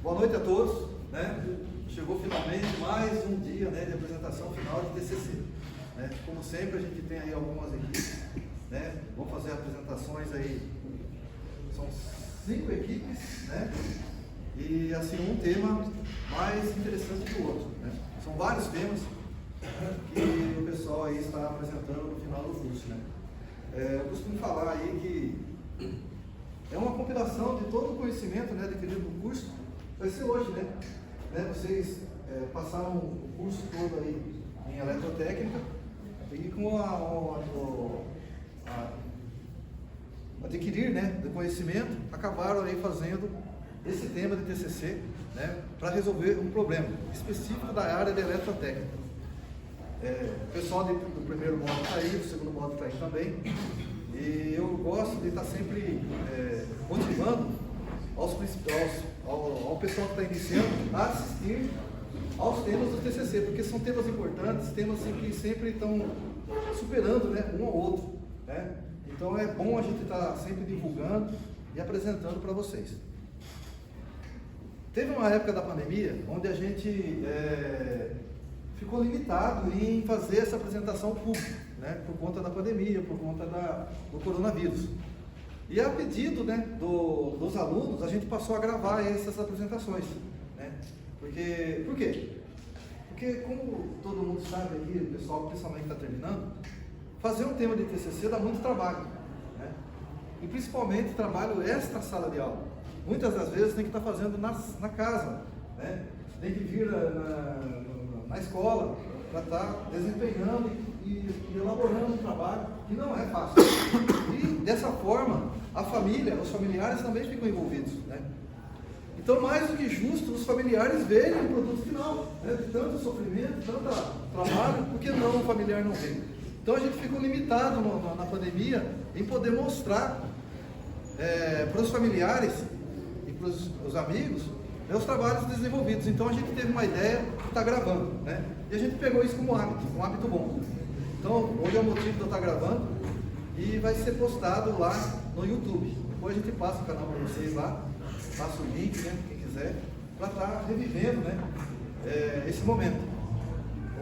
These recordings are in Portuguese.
Boa noite a todos, né? Chegou finalmente mais um dia, né, de apresentação final de TCC. Né? Como sempre, a gente tem aí algumas equipes, né? Vão fazer apresentações aí, são 5 equipes, né? E assim, um tema mais interessante que o outro, né? São vários temas que o pessoal aí está apresentando no final do curso, né? Eu costumo falar aí que é uma compilação de todo o conhecimento, né, adquirido no curso. Vai ser hoje, né? Vocês passaram o curso todo aí em eletrotécnica e com adquirir, né, do conhecimento, acabaram aí fazendo esse tema de TCC, né, para resolver um problema específico da área de eletrotécnica. O pessoal do primeiro módulo está aí, do segundo módulo está aí também, e eu gosto de estar sempre motivando ao pessoal que está iniciando a assistir aos temas do TCC, porque são temas importantes, temas assim, que sempre estão superando, né, um ao outro, né? Então é bom a gente estar sempre divulgando e apresentando para vocês. Teve uma época da pandemia onde a gente ficou limitado em fazer essa apresentação pública, né, por conta da pandemia, por conta do coronavírus. E a pedido, né, dos alunos, a gente passou a gravar essas apresentações, né? Por quê? Porque, como todo mundo sabe aqui, o pessoal principalmente está terminando, fazer um tema de TCC dá muito trabalho, né? E principalmente trabalho extra sala de aula. Muitas das vezes tem que estar fazendo na casa, né? Tem que vir na escola para estar desempenhando e elaborando um trabalho que não é fácil. E dessa forma, a família, os familiares também ficam envolvidos, né? Então, mais do que justo, os familiares verem o produto final, né? De tanto sofrimento, tanto trabalho, por que não o familiar não vê? Então, a gente ficou limitado na pandemia em poder mostrar para os familiares e para os amigos, né, os trabalhos desenvolvidos. Então, a gente teve uma ideia de estar gravando, né? E a gente pegou isso como hábito, um hábito bom. Então, hoje é o motivo de eu estar gravando e vai ser postado lá no YouTube. Depois a gente passa o canal para vocês lá, passa o link, né, quem quiser, para estar revivendo, né, esse momento.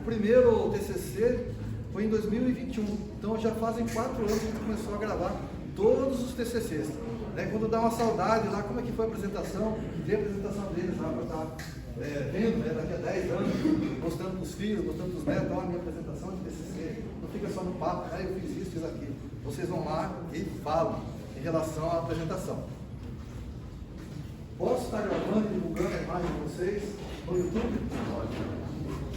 O primeiro TCC foi em 2021, então já fazem 4 anos que a gente começou a gravar todos os TCCs. Né? Quando dá uma saudade lá, como é que foi a apresentação, ver a apresentação deles lá para estar vendo, né, daqui a 10 anos, mostrando para os filhos, mostrando para os netos, ó, a minha apresentação de TCC, não fica só no papo, né, eu fiz isso, fiz aquilo. Vocês vão lá e falam em relação à apresentação. Posso estar gravando e divulgando a imagem de vocês no YouTube? Pode.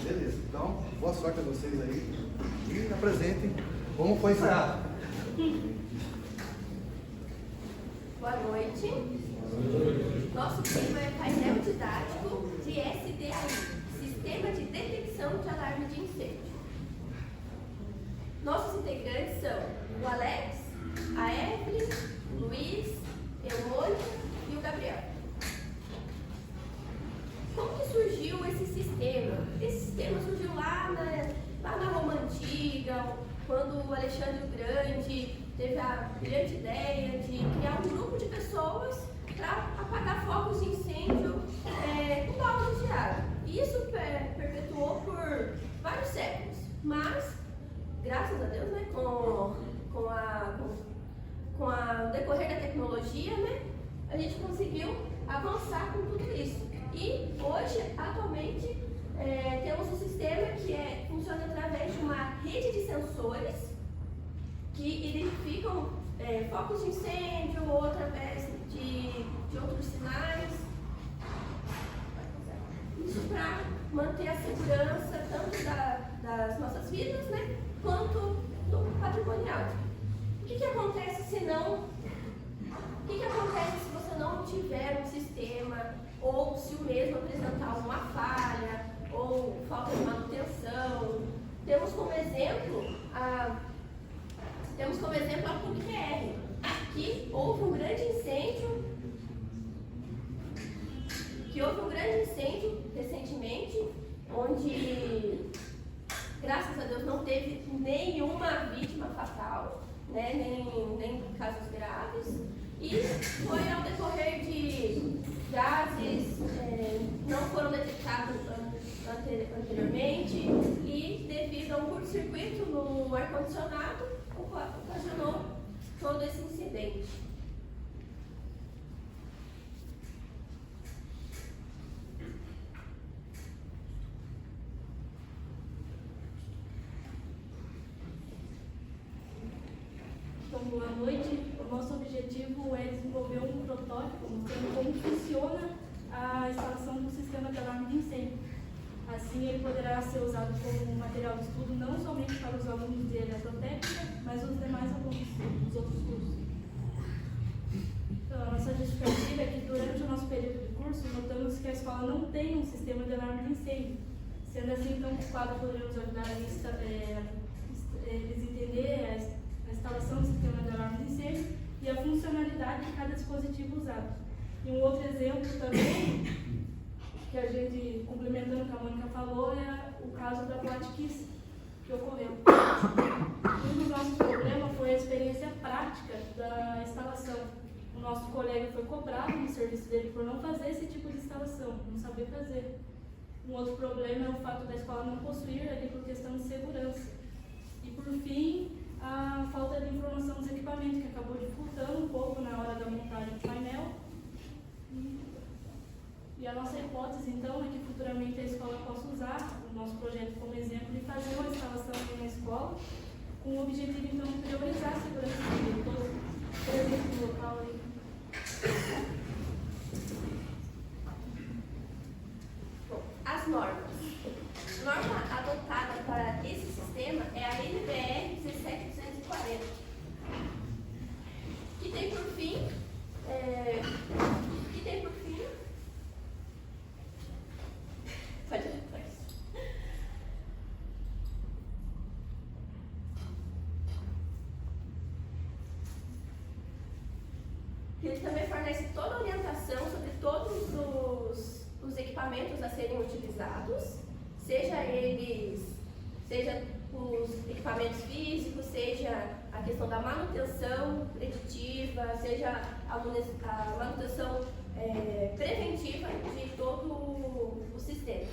Beleza, então, boa sorte a vocês aí e apresentem como foi ensaiado. Boa noite. Nosso tema é painel didático de SDAI, Sistema de Detecção de Alarme de Incêndio. Nossos integrantes são o Alex, a Evelyn, o Luiz, eu, Mônica e o Gabriel. Como que surgiu esse sistema? Esse sistema surgiu lá na Roma Antiga, quando o Alexandre o Grande teve a brilhante ideia de criar um grupo de pessoas para apagar focos de incêndio com baldes de água. E isso perpetuou por vários séculos, mas, graças a Deus, né, com o decorrer da tecnologia, né, a gente conseguiu avançar com tudo isso. E hoje, atualmente, temos um sistema que funciona através de uma rede de sensores que identificam focos de incêndio ou através de outros sinais. Isso para manter a segurança tanto das nossas vidas, né, quanto do patrimonial. O que acontece se você não tiver um sistema, ou se o mesmo apresentar alguma falha, ou falta de manutenção? Temos como exemplo a PUC-PR, que houve um grande incêndio recentemente, onde, graças a Deus, não teve nenhuma vítima fatal, né, nem casos graves, e foi ao decorrer de gases não foram detectados anteriormente e devido a um curto-circuito no ar-condicionado, ocasionou todo esse incidente. Então, boa noite. O nosso objetivo é desenvolver um protótipo mostrando como funciona a instalação do sistema de alarme de incêndio. Assim, ele poderá ser usado como material de estudo não somente para os alunos de eletrotécnica, mas os demais alunos dos outros cursos. Então, a nossa justificativa é que durante o nosso período de curso, notamos que a escola não tem um sistema de alarme de incêndio. Sendo assim, então, o quadro poderia nos ajudar a eles entender a instalação do sistema de alarme de incêndio e a funcionalidade de cada dispositivo usado. E um outro exemplo também, que a gente, complementando o que a Mônica falou, é o caso da Boate Kiss, que ocorreu. Um dos nossos problemas foi a experiência prática da instalação. O nosso colega foi cobrado no serviço dele por não fazer esse tipo de instalação, não saber fazer. Um outro problema é o fato da escola não possuir ali por questão de segurança. E por fim, a falta de informação dos equipamentos, que acabou dificultando um pouco na hora da montagem do painel. E a nossa hipótese, então, é que futuramente a escola possa usar o nosso projeto como exemplo e fazer uma instalação aqui na escola, com o objetivo, então, de priorizar a segurança de todos presentes no local aí. Bom, as normas. A norma adotada para esse sistema é a NBR 17240, que tem por fim pode ir depois. Ele também fornece toda a orientação sobre todos os equipamentos a serem utilizados, seja os equipamentos físicos, seja a questão da manutenção preditiva, seja a manutenção preventiva de todo o sistema.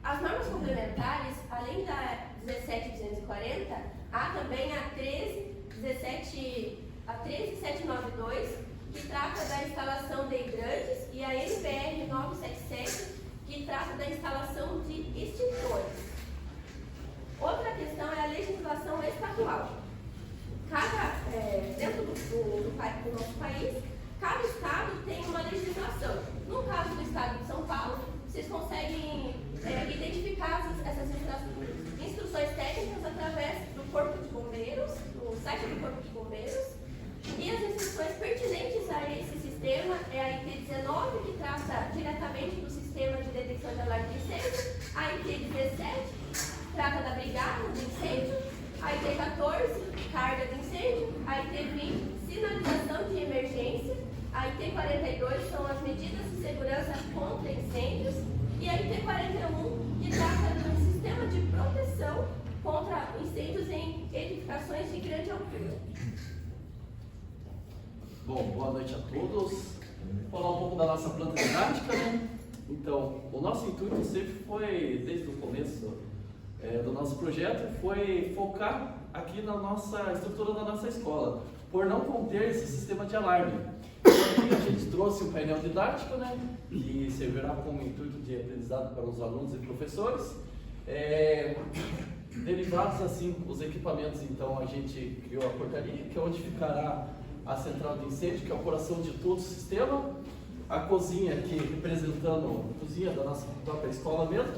As normas complementares, além da 17240, há também a 13792, que trata da instalação de hidrantes, e a NBR 977, que trata da instalação de extintores. Outra questão é a legislação estadual. Dentro do nosso país, cada estado tem uma legislação. No caso do estado de São Paulo, vocês conseguem identificar essas instruções técnicas através do Corpo de Bombeiros, do site do Corpo de Bombeiros. E as instruções pertinentes a esse sistema é a IT-19, que trata diretamente do sistema de detecção de alarme de incêndio, a IT-17, trata da brigada de incêndio, a IT-14, carga de incêndio, a IT-20, sinalização de emergência, a IT-42 são as medidas de segurança contra incêndios, e a IT-41, que trata do sistema de proteção contra incêndios em edificações de grande altura. Bom, boa noite a todos. Vou falar um pouco da nossa planta didática, né? Então, o nosso intuito sempre foi, desde o começo do nosso projeto, foi focar aqui na nossa estrutura da nossa escola, por não conter esse sistema de alarme. Aqui a gente trouxe um painel didático, né? Que servirá como intuito de aprendizado para os alunos e professores. Derivados assim, os equipamentos, então a gente criou a portaria, que é onde ficará a central de incêndio, que é o coração de todo o sistema, a cozinha aqui representando a cozinha da nossa própria escola mesmo,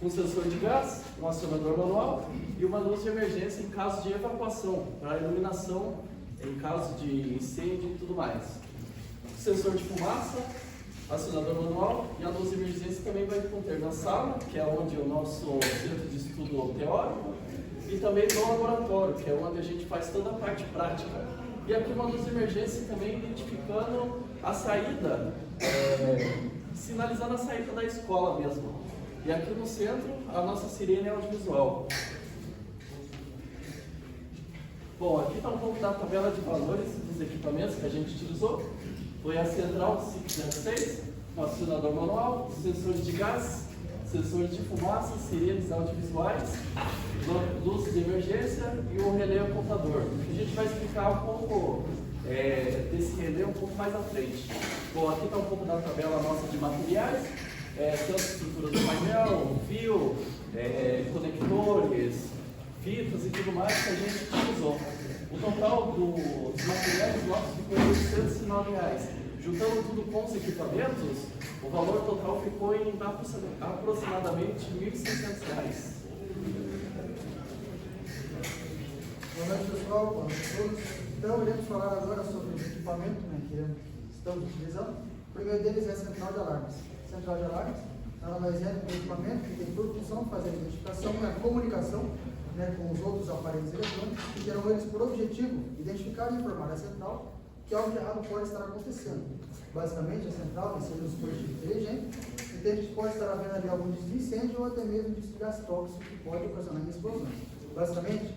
com sensor de gás, um acionador manual e uma luz de emergência em caso de evacuação, para iluminação em caso de incêndio e tudo mais. Sensor de fumaça, acionador manual, e a luz de emergência também vai conter na sala, que é onde o nosso centro de estudo teórico, e também no laboratório, que é onde a gente faz toda a parte prática. E aqui uma luz de emergência também identificando a saída, sinalizando a saída da escola mesmo. E aqui no centro, a nossa sirene audiovisual. Bom, aqui está um pouco da tabela de valores dos equipamentos que a gente utilizou. Foi a central 506, um acionador manual, sensores de gás, sensores de fumaça, sirenes audiovisuais, luzes de emergência e o relé computador. A gente vai explicar um pouco desse relé um pouco mais à frente. Bom, aqui está um pouco da tabela nossa de materiais, tanto estrutura do painel, fio, conectores, fitas e tudo mais que a gente utilizou. O total dos materiais nossos ficou em R$809. Juntando tudo com os equipamentos, o valor total ficou em aproximadamente R$1.600. Boa noite, pessoal. Boa noite a todos. Então, iremos falar agora sobre os equipamentos que estamos utilizando. O primeiro deles é a central de alarmes. Central de alarmes nada mais é um equipamento que tem por função fazer a identificação e a comunicação com os outros aparelhos eletrônicos que terão eles por objetivo identificar e informar a central que algo de errado pode estar acontecendo. Basicamente, a central tem sido um dispositivo inteligente e tem que pode estar havendo ali algum desvio de incêndio ou até mesmo de gás tóxico que pode ocasionar explosões. Basicamente,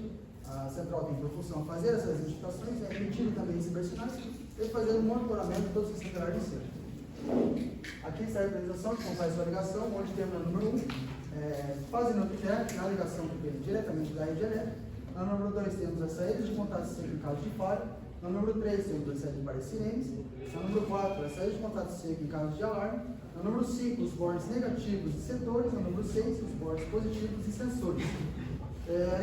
a central tem por função fazer essas identificações, emitir também cibersinais e fazer o monitoramento de todos os centrais de incêndio. Aqui está a representação que faz sua ligação, onde temos o número 1, fazendo na ligação que vem diretamente da rede elétrica. No número 2 temos as saídas de contato seco em caso de falha. No número 3 temos a saída para sirenes. No número 4, a saída de contato seco em caso de alarme. No número 5, os bordes negativos de setores. No número 6, os bordes positivos de sensores.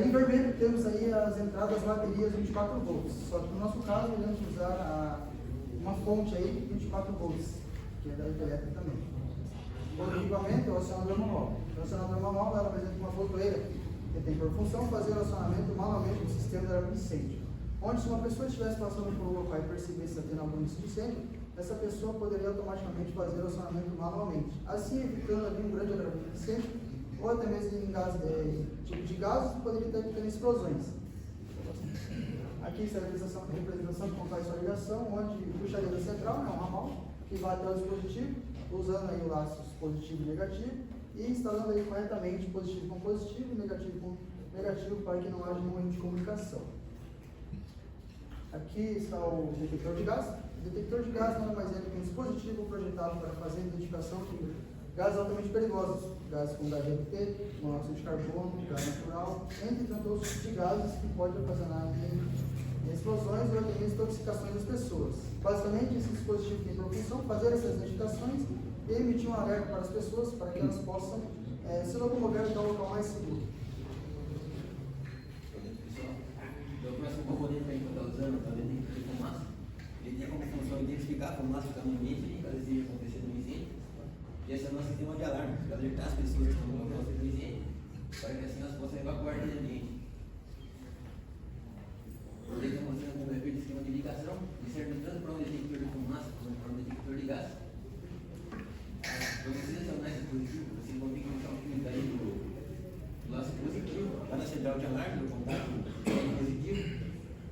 Em vermelho temos aí as entradas baterias 24 volts. Só que no nosso caso iremos usar uma fonte aí de 24 volts, que é da rede elétrica também. O equipamento é o acionador manual. O acionador manual ela apresenta uma botoeira que tem por função fazer o acionamento manualmente do sistema de alarme de incêndio. Onde se uma pessoa estivesse passando por um local e percebesse que está tendo algum início de incêndio, essa pessoa poderia automaticamente fazer o acionamento manualmente, assim evitando ali um grande agravamento de incêndio, ou até mesmo em tipo de gases que poderia estar evitando explosões. Aqui está a representação de como faz sua ligação, onde puxaria da central, um ramal, que vai até o dispositivo, usando aí o laço positivo e negativo, e instalando aí corretamente positivo com positivo e negativo com negativo para que não haja nenhum erro de comunicação. Aqui está o detector de gás. O detector de gás nada mais é que um dispositivo projetado para fazer a identificação de gases altamente perigosos, gases com HFP, monóxido de carbono, gás natural, entre tantos outros tipos de gases que podem ocasionar explosões ou até mesmo intoxicações das pessoas. Basicamente, esse dispositivo tem por função fazer essas identificações e emitir um alerta para as pessoas para que elas possam se locomover até o local mais seguro. Então, o próximo componente que a gente está usando também tem que ter fumaça. Ele tem como função identificar a fumaça que está no ambiente e caso esteja acontecendo um incêndio. E esse é o nosso sistema de alarme, para alertar as pessoas que estão no local do incêndio, para que assim elas possam evacuar do ambiente. Ele está mostrando como é feito o esquema de ligação, ele serve tanto para um detector de fumaça quanto para um detector de gás. Para você acionar esse dispositivo, vocês vão ter que deixar um fio daí do laço positivo, lá na central de alarme, no contato positivo,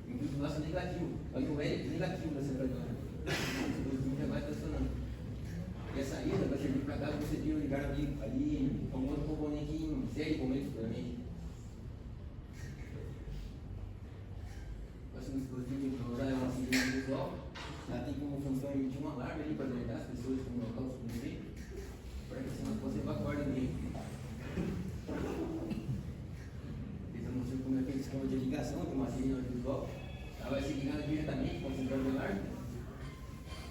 e do laço negativo, olha o L negativo da central de alarme. O dispositivo já vai estacionando. E a saída vai servir para caso você tire o ligar ali com outro componente em série, como ele futuramente. O dispositivo que usar é uma sirinha visual. Ela tem como função emitir um alarme ali para alertar as pessoas que estão no local do incêndio, para que assim você evacuar do ambiente. Estamos mostrando como é feito o esquema de ligação de uma sirinha visual. Ela vai ser ligada diretamente com a central de alarme.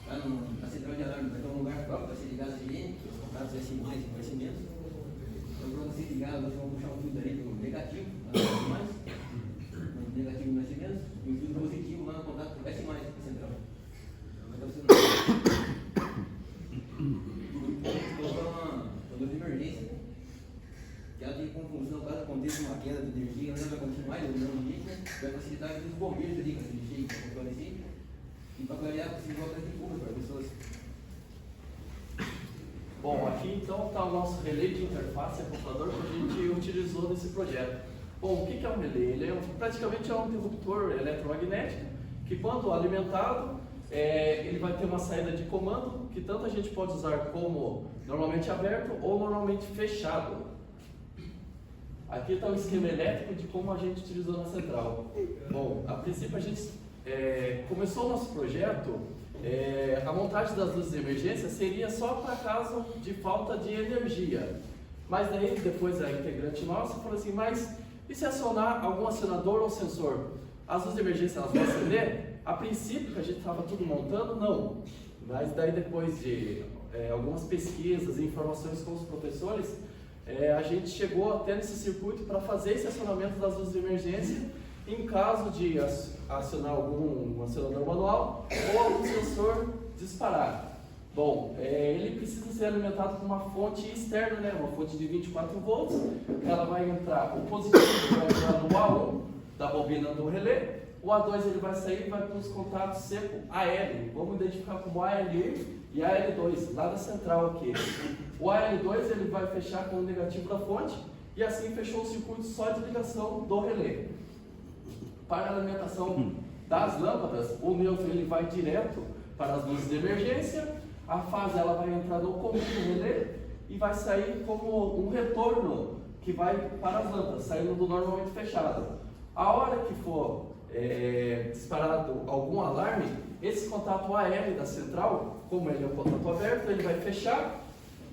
Lá na central de alarme vai ter um lugar próprio para ser ligado a sirene, que os contatos é assim mais e vai ser menos. Então, para você ligar, vocês vão puxar um fio daí do negativo, mais. Negativo vai ser menos, e o fio positivo lá no contato vai ser mais para a central. Uma luz de emergência, que ela tem como função, caso aconteça uma queda de energia, ela vai continuar iluminando o líquido, vai facilitar os bombeiros ali, quando ele chega para controlar e para clarear possível volta de público para as pessoas. Bom, aqui então está o nosso relé de interface a computador que a gente utilizou nesse projeto. Bom, o que é um relé? Ele praticamente é um interruptor eletromagnético que, quando alimentado, ele vai ter uma saída de comando que tanto a gente pode usar como normalmente aberto ou normalmente fechado. Aqui está o esquema elétrico de como a gente utilizou na central. Bom, a princípio a gente começou o nosso projeto, a montagem das luzes de emergência seria só para caso de falta de energia. Mas daí, depois a integrante nossa falou assim, mas e se acionar algum acionador ou sensor? As luzes de emergência elas vão acender? A princípio, que a gente estava tudo montando, não. Mas daí, depois de algumas pesquisas e informações com os professores, a gente chegou até nesse circuito para fazer esse acionamento das luzes de emergência em caso de acionar algum acionador manual ou algum sensor disparar. Bom, ele precisa ser alimentado com uma fonte externa, né? Uma fonte de 24 volts. Ela vai entrar, o positivo vai entrar no A1 da bobina do relé, o A2 ele vai sair e vai para os contatos seco AL. Vamos identificar como AL1 e AL2, lá da central aqui. O AL2 ele vai fechar com o negativo da fonte e assim fechou o circuito só de ligação do relé. Para a alimentação das lâmpadas, o neutro ele vai direto para as luzes de emergência. A fase ela vai entrar no comum do relé e vai sair como um retorno que vai para as lâmpadas, saindo do normalmente fechado. A hora que for disparado algum alarme, esse contato AL da central, como ele é um contato aberto, ele vai fechar,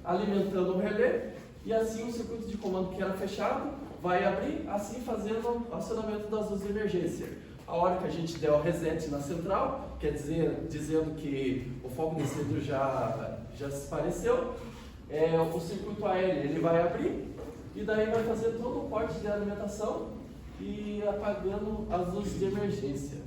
alimentando o relé, e assim o circuito de comando que era fechado vai abrir, assim fazendo o acionamento das luzes de emergência. A hora que a gente der o reset na central, quer dizer, dizendo que o foco de incêndio já desapareceu, o circuito AL ele vai abrir e daí vai fazer todo o corte de alimentação e apagando as luzes de emergência.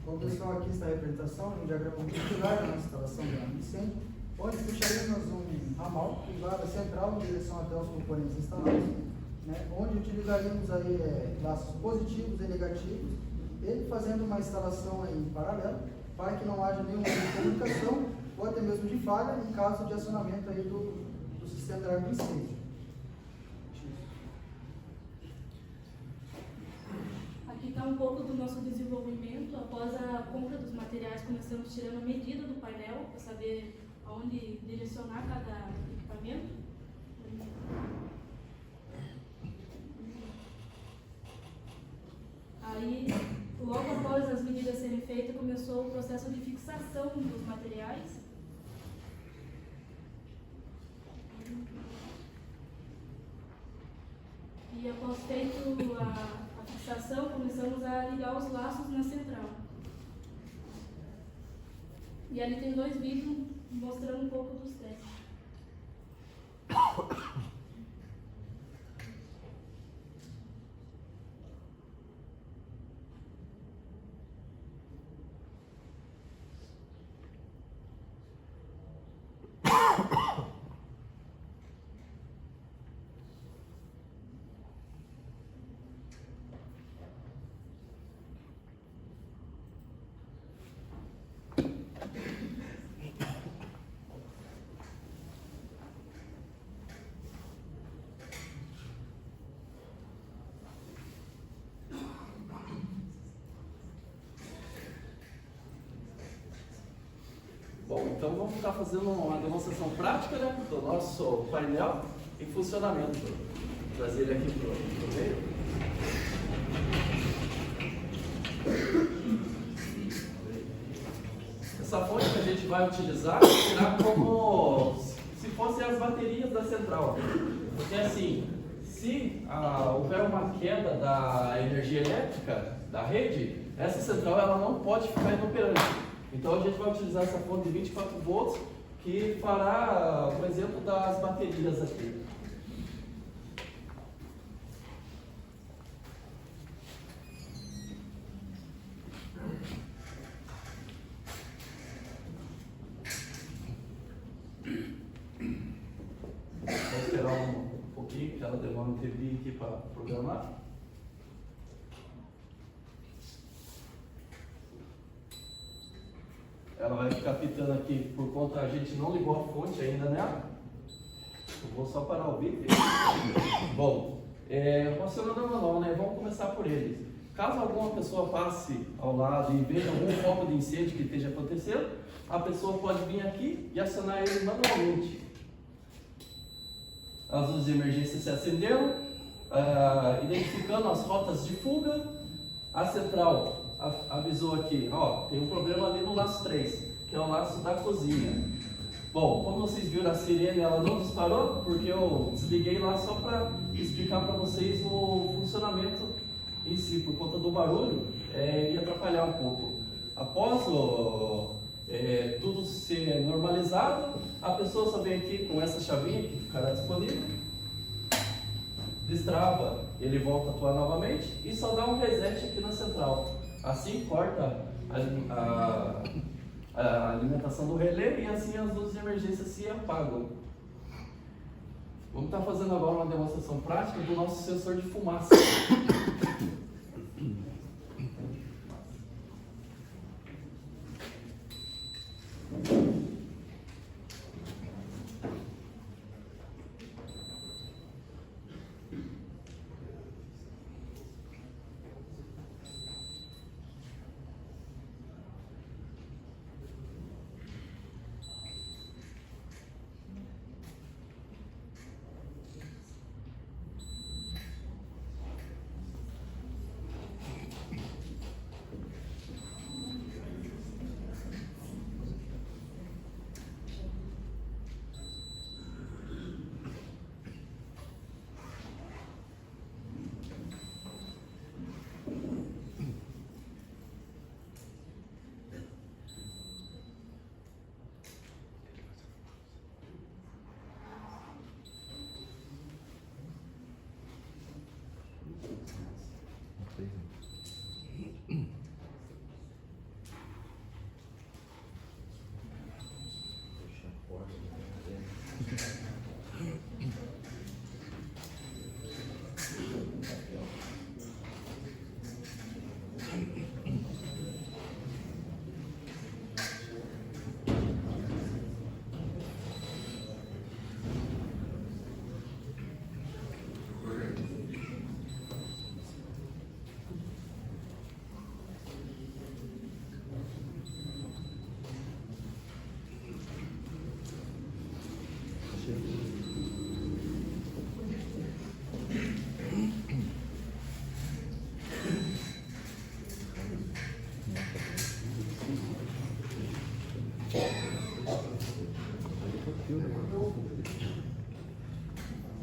Bom, pessoal, aqui está a representação de um diagrama modular da instalação de alarme de incêndio, onde puxaremos um ramal que vai da central em direção até os componentes instalados, né, onde utilizaríamos aí laços positivos e negativos, ele fazendo uma instalação em paralelo, para que não haja nenhum tipo de comunicação ou até mesmo de falha em caso de acionamento aí do sistema de alarme de incêndio. Aqui está um pouco do nosso desenvolvimento. Após a compra dos materiais, começamos tirando a medida do painel para saber aonde direcionar cada equipamento. Aí, logo após as medidas serem feitas, começou o processo de fixação dos materiais. E após feito a fixação, começamos a ligar os laços na central. E ali tem 2 vídeos mostrando um pouco dos testes. Bom, então vamos estar fazendo uma demonstração prática, né, do nosso painel em funcionamento. Vou trazer ele aqui para o meio. Essa fonte que a gente vai utilizar será como se fossem as baterias da central. Porque assim, se houver uma queda da energia elétrica da rede, essa central ela não pode ficar inoperante. Então a gente vai utilizar essa fonte de 24 volts que fará o exemplo das baterias aqui. Vou esperar um pouquinho, que ela demora um tempinho aqui para programar. Ela vai ficar pitando aqui por conta a gente não ligou a fonte ainda nela. Eu vou só parar o vídeo. Bom, o acionador manual, né? Vamos começar por ele. Caso alguma pessoa passe ao lado e veja algum foco de incêndio que esteja acontecendo, a pessoa pode vir aqui e acionar ele manualmente. As luzes de emergência se acenderam, identificando as rotas de fuga. A central avisou aqui, ó, tem um problema ali no laço 3, que é o laço da cozinha. Bom, como vocês viram, a sirene ela não disparou, porque eu desliguei lá só para explicar para vocês o funcionamento em si, por conta do barulho, ia atrapalhar um pouco. Após tudo ser normalizado, a pessoa só vem aqui com essa chavinha que ficará disponível, destrava, ele volta a atuar novamente e só dá um reset aqui na central. Assim corta a alimentação do relé e assim as luzes de emergência se apagam. Vamos estar fazendo agora uma demonstração prática do nosso sensor de fumaça.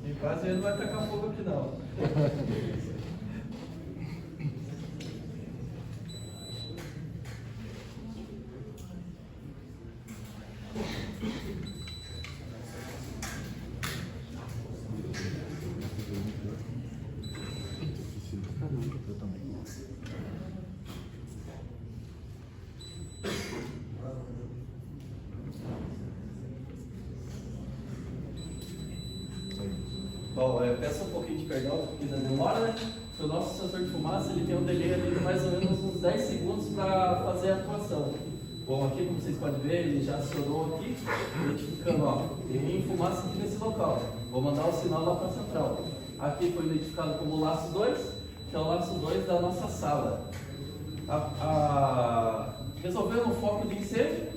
Em casa ele não vai tacar fogo aqui não. Bom, eu peço um pouquinho de perdão aqui da demora, né? Porque o nosso sensor de fumaça ele tem um delay ali de mais ou menos uns 10 segundos para fazer a atuação. Bom, aqui como vocês podem ver, ele já acionou aqui, identificando, ó, tem fumaça aqui nesse local. Vou mandar o sinal lá para a central. Aqui foi identificado como laço 2, que é o laço 2 da nossa sala. Resolvendo o foco de incêndio,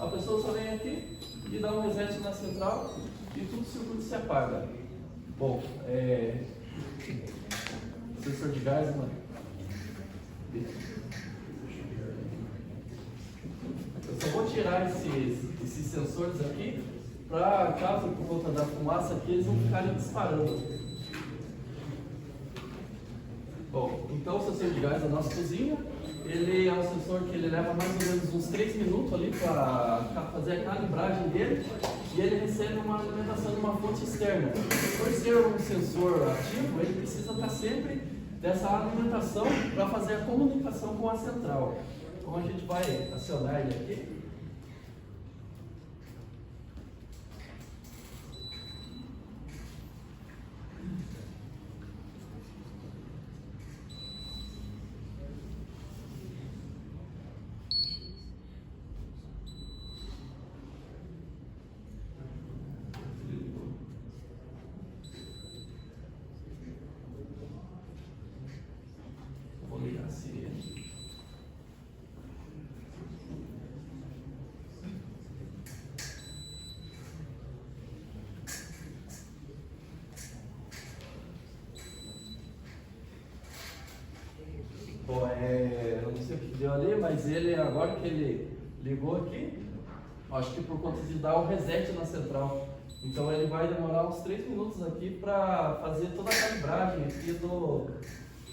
a pessoa só vem aqui e dá um reset na central e tudo o circuito se apaga. Bom, sensor de gás, mano. Eu só vou tirar esses sensores aqui para, caso por conta da fumaça aqui, eles não ficarem disparando. Bom, então o sensor de gás da nossa cozinha, ele é um sensor que ele leva mais ou menos uns 3 minutos ali para fazer a calibragem dele e ele recebe uma alimentação de uma fonte externa. Por ser um sensor ativo, ele precisa estar sempre dessa alimentação para fazer a comunicação com a central. Então a gente vai acionar ele aqui. Vou ligar a sirene. sei o que deu ali, mas ele, agora que ele ligou aqui, acho que por conta de dar o reset na central. Então ele vai demorar uns 3 minutos aqui para fazer toda a calibragem aqui do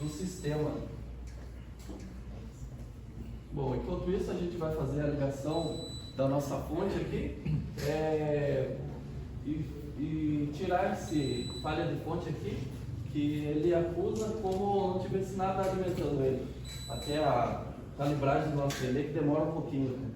sistema. Bom, enquanto isso a gente vai fazer a ligação da nossa fonte aqui e tirar esse falha de fonte aqui, que ele acusa como não tivesse nada alimentando ele. Até a calibragem do nosso relé que demora um pouquinho.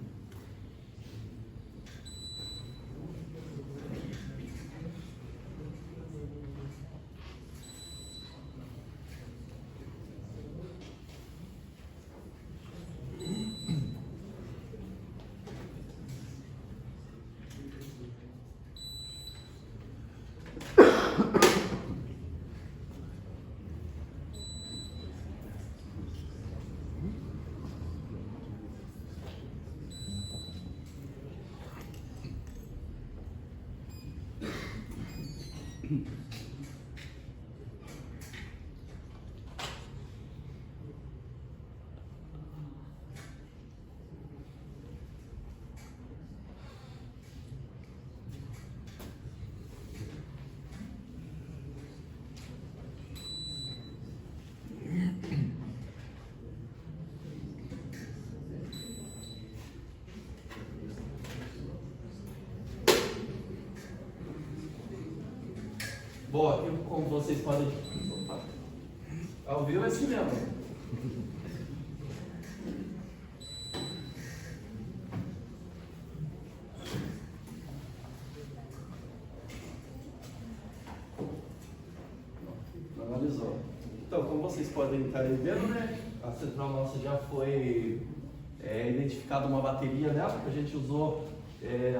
Bom, aqui como vocês podem... Opa. Ao vivo é assim mesmo. Analisou. Então, como vocês podem estar vendo, né? A central nossa já foi identificada uma bateria nela, que a gente usou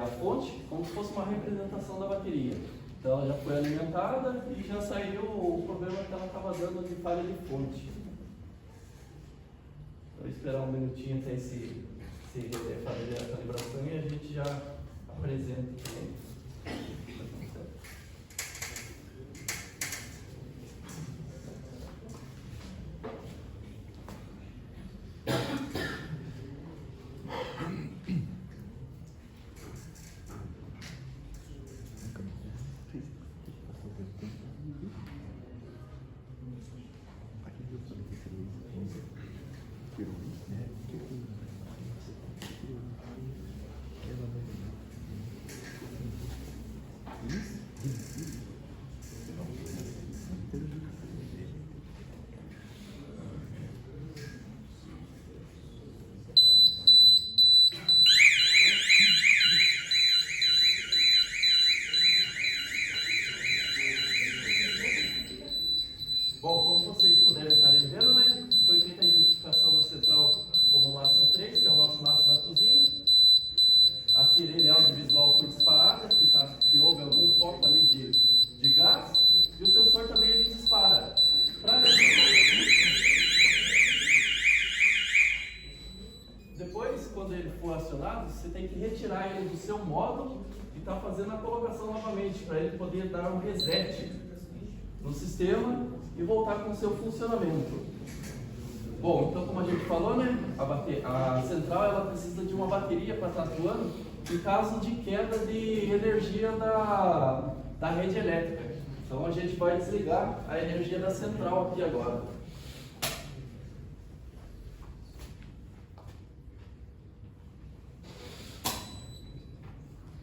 a fonte como se fosse uma representação da bateria. Então ela já foi alimentada e já saiu o problema que ela estava dando de falha de fonte. Vou esperar um minutinho até se fazer a calibração e a gente já apresenta aqui. Bom, como vocês puderem estar vendo, né? Foi feita a identificação da central como laço 3, que é o nosso laço da cozinha. A sirene audiovisual foi disparada, que houve algum foco ali de gás. E o sensor também ele dispara. Depois, quando ele for acionado, você tem que retirar ele do seu módulo e estar fazendo a colocação novamente, para ele poder dar um reset no sistema e voltar com o seu funcionamento. Bom, então como a gente falou, né, a central ela precisa de uma bateria para estar atuando em caso de queda de energia da rede elétrica. Então a gente vai desligar a energia da central aqui agora.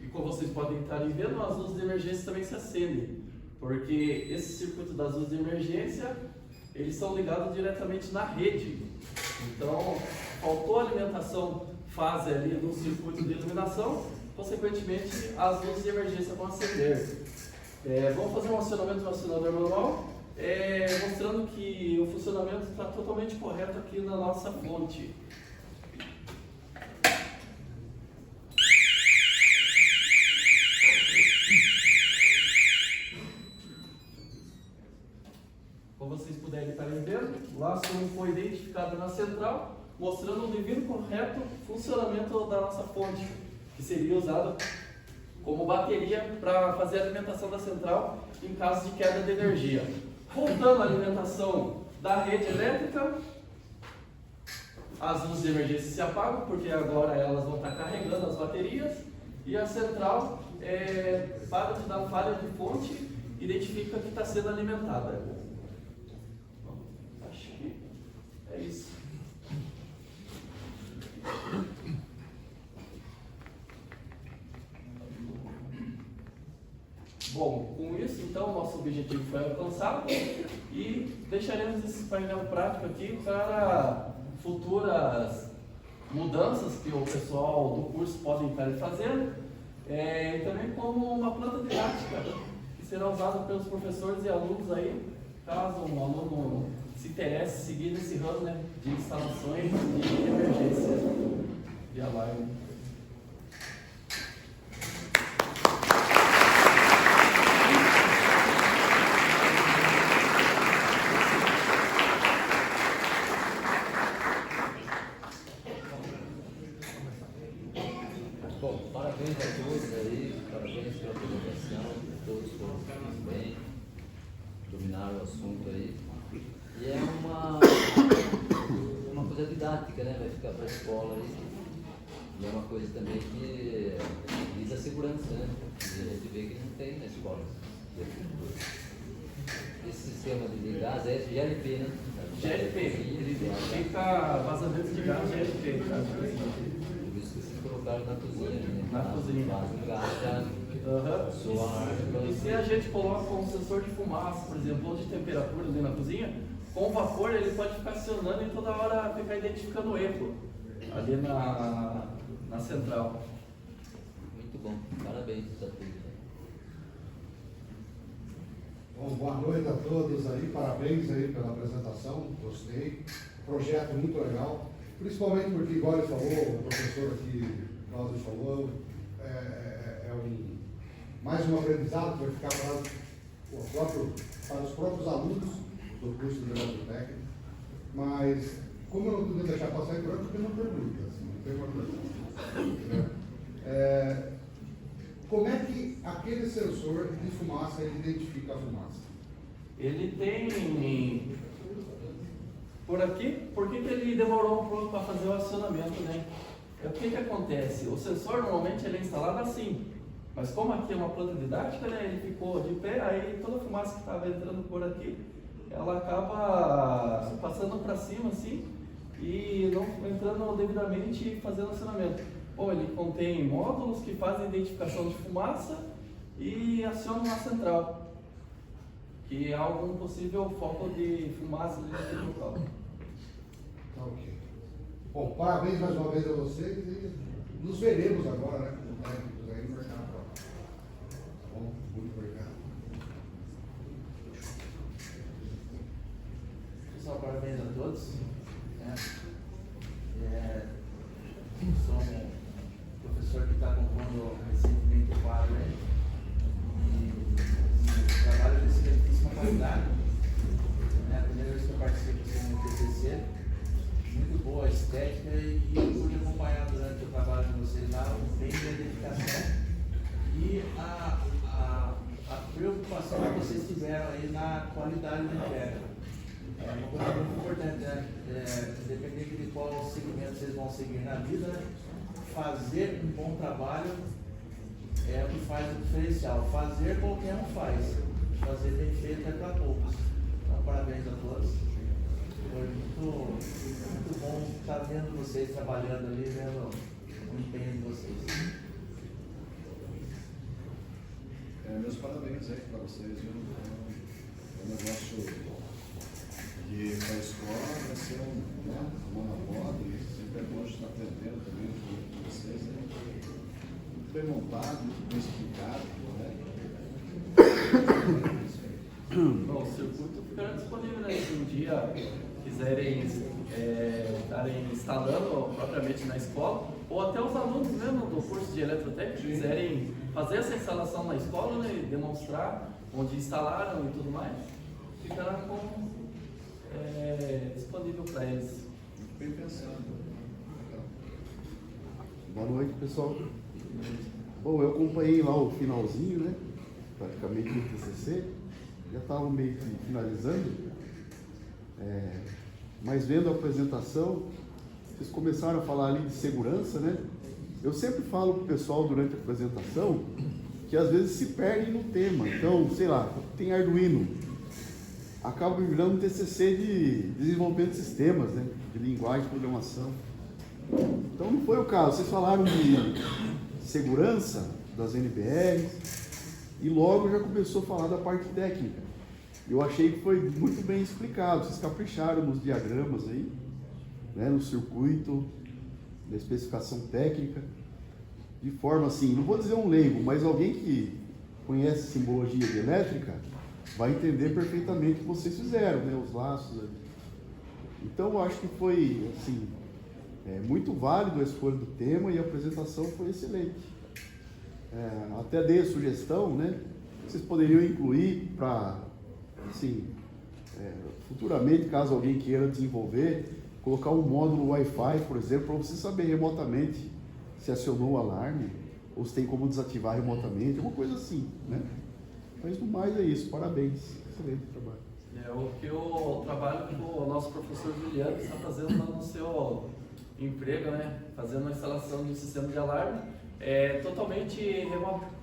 E como vocês podem estar vendo, as luzes de emergência também se acendem, porque esse circuito das luzes de emergência, eles são ligados diretamente na rede. Então, faltou alimentação fase ali no circuito de iluminação, consequentemente as luzes de emergência vão acender. Vamos fazer um acionamento do acionador manual, mostrando que o funcionamento está totalmente correto aqui na nossa fonte. Como vocês puderem estar vendo, o laço foi identificado na central, mostrando o devido correto funcionamento da nossa fonte, que seria usado como bateria para fazer a alimentação da central em caso de queda de energia. Voltando à alimentação da rede elétrica, as luzes de emergência se apagam, porque agora elas vão estar carregando as baterias, e a central para de dar falha de fonte, identifica que está sendo alimentada. Bom, acho que é isso. Bom, com isso, então, nosso objetivo foi alcançado e deixaremos esse painel prático aqui para futuras mudanças que o pessoal do curso podem estar fazendo, e também como uma planta didática que será usada pelos professores e alunos aí, caso um aluno se interesse em seguir nesse ramo, né, de instalações de emergência de alarme. Bom, parabéns a todos aí, parabéns pela apresentação, todos foram muito bem, dominaram o assunto aí. E é uma coisa didática, né? Vai ficar para a escola aí. E é uma coisa também que diz a segurança, né? E a gente vê que não tem na escola. Esse sistema de gás é GLP, né? GLP, ele fica vazamento de gás GLP, tá? Por isso que vocês colocaram na cozinha, né? Na cozinha. Faz um gás já suar. E se a gente coloca um sensor de fumaça, por exemplo, ou de temperatura ali na cozinha, com vapor ele pode ficar acionando e toda hora ficar identificando o erro ali na central. Muito bom, parabéns a todos. Bom, boa noite a todos aí, parabéns aí pela apresentação, gostei. Projeto muito legal, principalmente porque, igual ele falou, o professor aqui, Cláudio falou, mais um aprendizado que vai ficar para os próprios alunos do curso de eletrotécnica. Mas, como eu não podia deixar passar em branco, tem uma pergunta, assim, não tem uma pergunta. Como é que aquele sensor de fumaça ele identifica a fumaça? Ele tem por aqui, por que ele demorou um pouco para fazer o acionamento, né? O que acontece? O sensor normalmente ele é instalado assim, mas como aqui é uma planta didática, né, ele ficou de pé, aí toda a fumaça que estava entrando por aqui, ela acaba passando para cima assim e não entrando devidamente e fazendo acionamento. Bom, ele contém módulos que fazem identificação de fumaça e acionam a central, que é algum possível foco de fumaça naquele local. Tá ok. Bom, parabéns mais uma vez a vocês e nos veremos agora, né, como técnicos aí no mercado. Tá bom? Muito obrigado. Pessoal, parabéns a todos. Sou um professor que está compondo recentemente o quadro e trabalho de excelentíssima qualidade. É a primeira vez que eu participo do TCC. Muito boa a estética e pude acompanhar durante o trabalho de vocês lá o bem de dedicação e a preocupação que vocês tiveram aí na qualidade da entrega. É uma coisa muito importante, né? Independente de qual segmento vocês vão seguir na vida, fazer um bom trabalho é o que faz o diferencial. Fazer qualquer um faz, fazer bem feito é para poucos. Então, parabéns a todos. Foi muito bom estar vendo vocês trabalhando ali, vendo o empenho de vocês. Meus parabéns aí para vocês, viu? É um negócio que para a escola vai ser uma moda e sempre é bom estar aprendendo também com vocês. Muito bem montado, muito bem explicado, né? Bom, o circuito ficará disponível, né? Se um dia quiserem estarem instalando propriamente na escola, ou até os alunos mesmo do curso de eletrotécnica quiserem fazer essa instalação na escola, né, e demonstrar onde instalaram e tudo mais, ficará disponível para eles. Muito bem pensado. Boa noite, pessoal. Bom, eu acompanhei lá o finalzinho, né? Praticamente no TCC. Já estava meio que finalizando. Mas vendo a apresentação, vocês começaram a falar ali de segurança, né? Eu sempre falo para o pessoal durante a apresentação que às vezes se perdem no tema. Então, sei lá, tem Arduino, acaba virando um TCC de desenvolvimento de sistemas, né? De linguagem de programação. Então não foi o caso. Vocês falaram de segurança das NBRs e logo já começou a falar da parte técnica. Eu achei que foi muito bem explicado. Vocês capricharam nos diagramas aí, né? No circuito, na especificação técnica, de forma assim, não vou dizer um leigo, mas alguém que conhece simbologia de elétrica vai entender perfeitamente o que vocês fizeram, né? Os laços ali. Então eu acho que foi assim, muito válido a escolha do tema e a apresentação foi excelente. Até dei a sugestão, né? Vocês poderiam incluir para, assim, futuramente, caso alguém queira desenvolver, colocar um módulo Wi-Fi, por exemplo, para você saber remotamente se acionou o alarme ou se tem como desativar remotamente, uma coisa assim, né? Mas no mais é isso, parabéns, excelente trabalho. O que o trabalho que o nosso professor Juliano está fazendo lá no seu emprego, né? Fazendo a instalação de um sistema de alarme, totalmente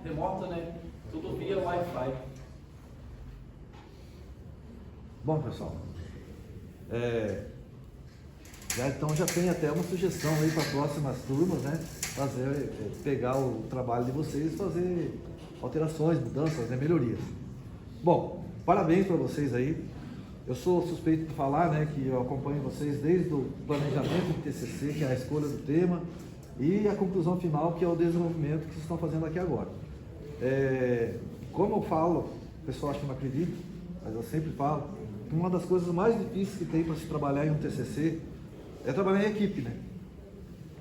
remoto, né? Tudo via Wi-Fi. Bom, pessoal, já tem até uma sugestão aí para próximas turmas, né? Pegar o trabalho de vocês e fazer alterações, mudanças, né? Melhorias. Bom, parabéns para vocês aí. Eu sou suspeito de falar, né, que eu acompanho vocês desde o planejamento do TCC, que é a escolha do tema, e a conclusão final, que é o desenvolvimento que vocês estão fazendo aqui agora. Como eu falo, o pessoal acha que não acredita, mas eu sempre falo, que uma das coisas mais difíceis que tem para se trabalhar em um TCC é trabalhar em equipe, né?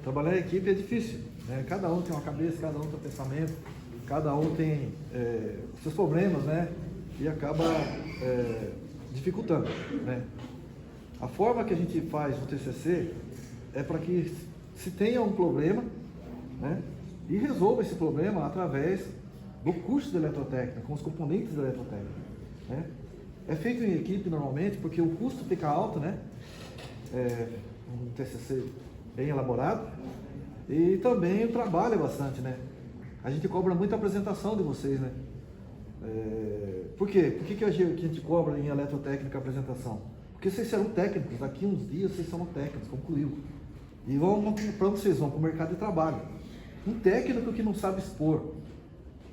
Trabalhar em equipe é difícil, né? Cada um tem uma cabeça, cada um tem um pensamento, cada um tem seus problemas, né? E acaba dificultando, né? A forma que a gente faz o TCC é para que se tenha um problema, né? E resolva esse problema através do curso de eletrotécnica, com os componentes da eletrotécnica, né? É feito em equipe normalmente porque o custo fica alto, né? Um TCC bem elaborado e também o trabalho é bastante, né? A gente cobra muita apresentação de vocês, né? Por quê? Por que a gente cobra em eletrotécnica a apresentação? Porque vocês serão técnicos, daqui uns dias vocês serão técnicos, concluiu. E para onde vocês vão? Para o mercado de trabalho. Um técnico que não sabe expor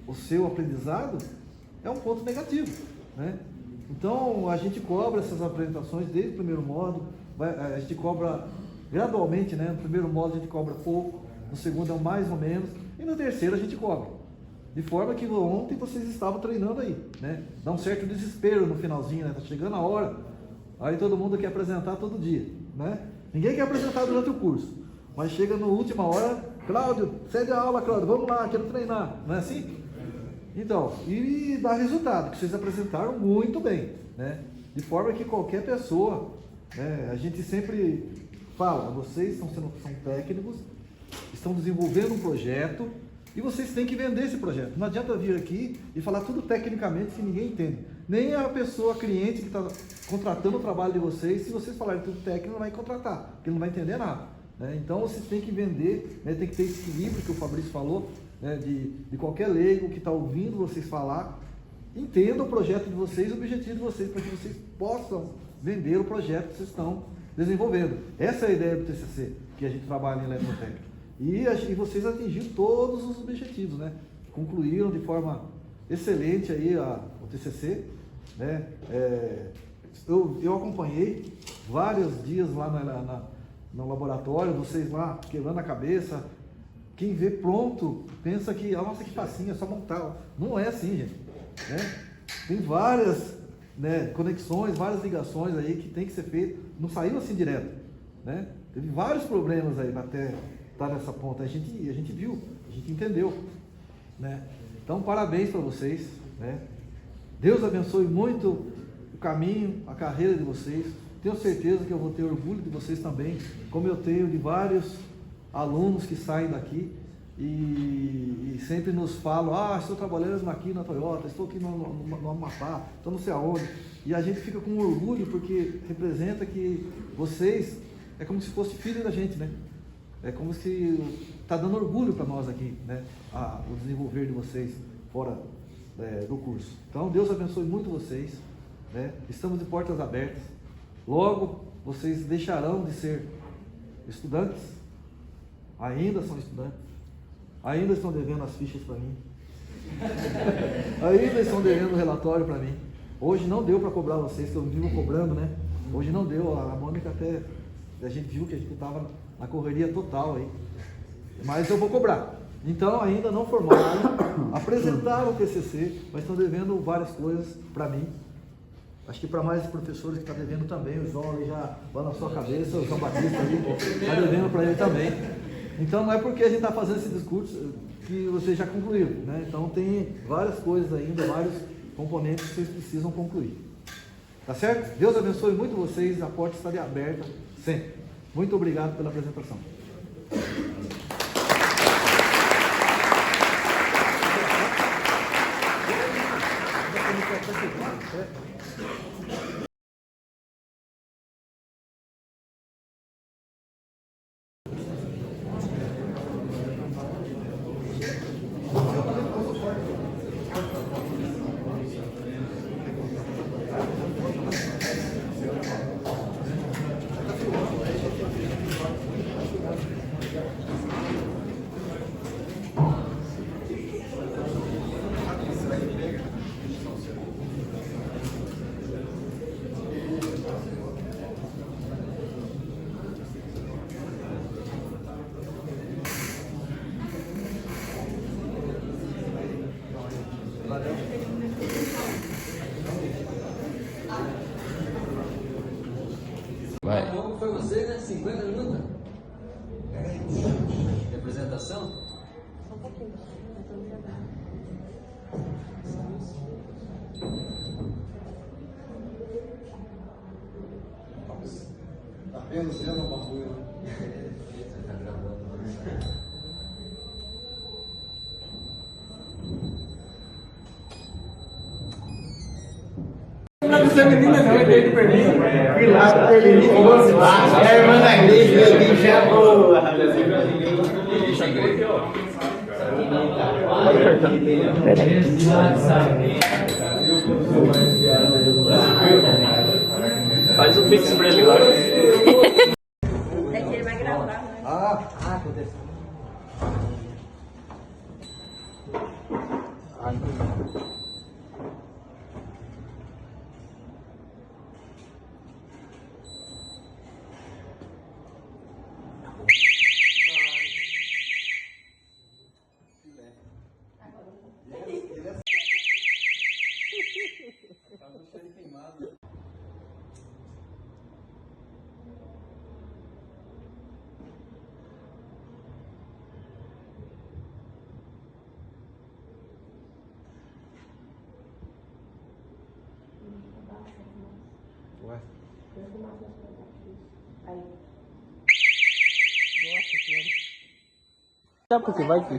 o seu aprendizado é um ponto negativo, né? Então a gente cobra essas apresentações desde o primeiro módulo, a gente cobra gradualmente, né? No primeiro módulo a gente cobra pouco, no segundo é mais ou menos, e no terceiro a gente cobra. De forma que ontem vocês estavam treinando aí, né? Dá um certo desespero no finalzinho, né? Tá chegando a hora, aí todo mundo quer apresentar todo dia, né? Ninguém quer apresentar durante o curso, mas chega na última hora, Cláudio, cede a aula, Cláudio, vamos lá, quero treinar, não é assim? Então, e dá resultado, que vocês apresentaram muito bem, né? De forma que qualquer pessoa, né? A gente sempre fala, vocês são técnicos, estão desenvolvendo um projeto e vocês têm que vender esse projeto. Não adianta vir aqui e falar tudo tecnicamente se ninguém entende. Nem a pessoa, cliente que está contratando o trabalho de vocês, se vocês falarem tudo técnico, não vai contratar, porque ele não vai entender nada, né? Então vocês têm que vender, né? Tem que ter esse equilíbrio que o Fabrício falou, né? De qualquer leigo que está ouvindo vocês falar, entenda o projeto de vocês, o objetivo de vocês, para que vocês possam vender o projeto que vocês estão desenvolvendo. Essa é a ideia do TCC, que a gente trabalha em eletrotécnica. E vocês atingiram todos os objetivos, né? Concluíram de forma excelente aí o TCC, né? Eu acompanhei vários dias lá no laboratório, vocês lá quebrando a cabeça. Quem vê pronto pensa que, nossa, que facinho, é só montar. Não é assim, gente, né? Tem várias, né, conexões, várias ligações aí que tem que ser feito. Não saiu assim direto, né? Teve vários problemas aí até estar nessa ponta. A gente viu, a gente entendeu, né? Então, parabéns para vocês, né? Deus abençoe muito o caminho, a carreira de vocês. Tenho certeza que eu vou ter orgulho de vocês também, como eu tenho de vários alunos que saem daqui e sempre nos falam, estou trabalhando aqui na Toyota, estou aqui no Amapá, estou não sei aonde. E a gente fica com orgulho porque representa que vocês é como se fosse filho da gente, né? É como se está dando orgulho para nós aqui, né? O desenvolver de vocês fora do curso. Então, Deus abençoe muito vocês, né? Estamos de portas abertas. Logo, vocês deixarão de ser estudantes, ainda são estudantes, ainda estão devendo as fichas para mim, ainda estão devendo o relatório para mim. Hoje não deu para cobrar vocês, que eu vivo cobrando, né? Hoje não deu, a Mônica até, a gente viu que a gente estava na correria total aí, mas eu vou cobrar. Então ainda não formaram, apresentaram o TCC, mas estão devendo várias coisas para mim. Acho que para mais professores que estão devendo também, o João ali já vai na sua cabeça, o João Batista ali está devendo para ele também. Então não é porque a gente está fazendo esse discurso que vocês já concluíram, né? Então tem várias coisas ainda, vários componentes que vocês precisam concluir. Tá certo? Deus abençoe muito vocês, a porta está aberta sempre. Muito obrigado pela apresentação. Vai. Como foi você, né? 50 minutos? De apresentação? Apenas vendo uma bagulho. Tá gravando. Essa menina não, ele de Berlim. Fui lá, Berlim, fosse lá. É a irmã da igreja, eu vi já boa. Faz o pix pra ele agora. É que ele vai gravar, né? Aconteceu. Ué. Nossa senhora. Sabe por que vai aqui?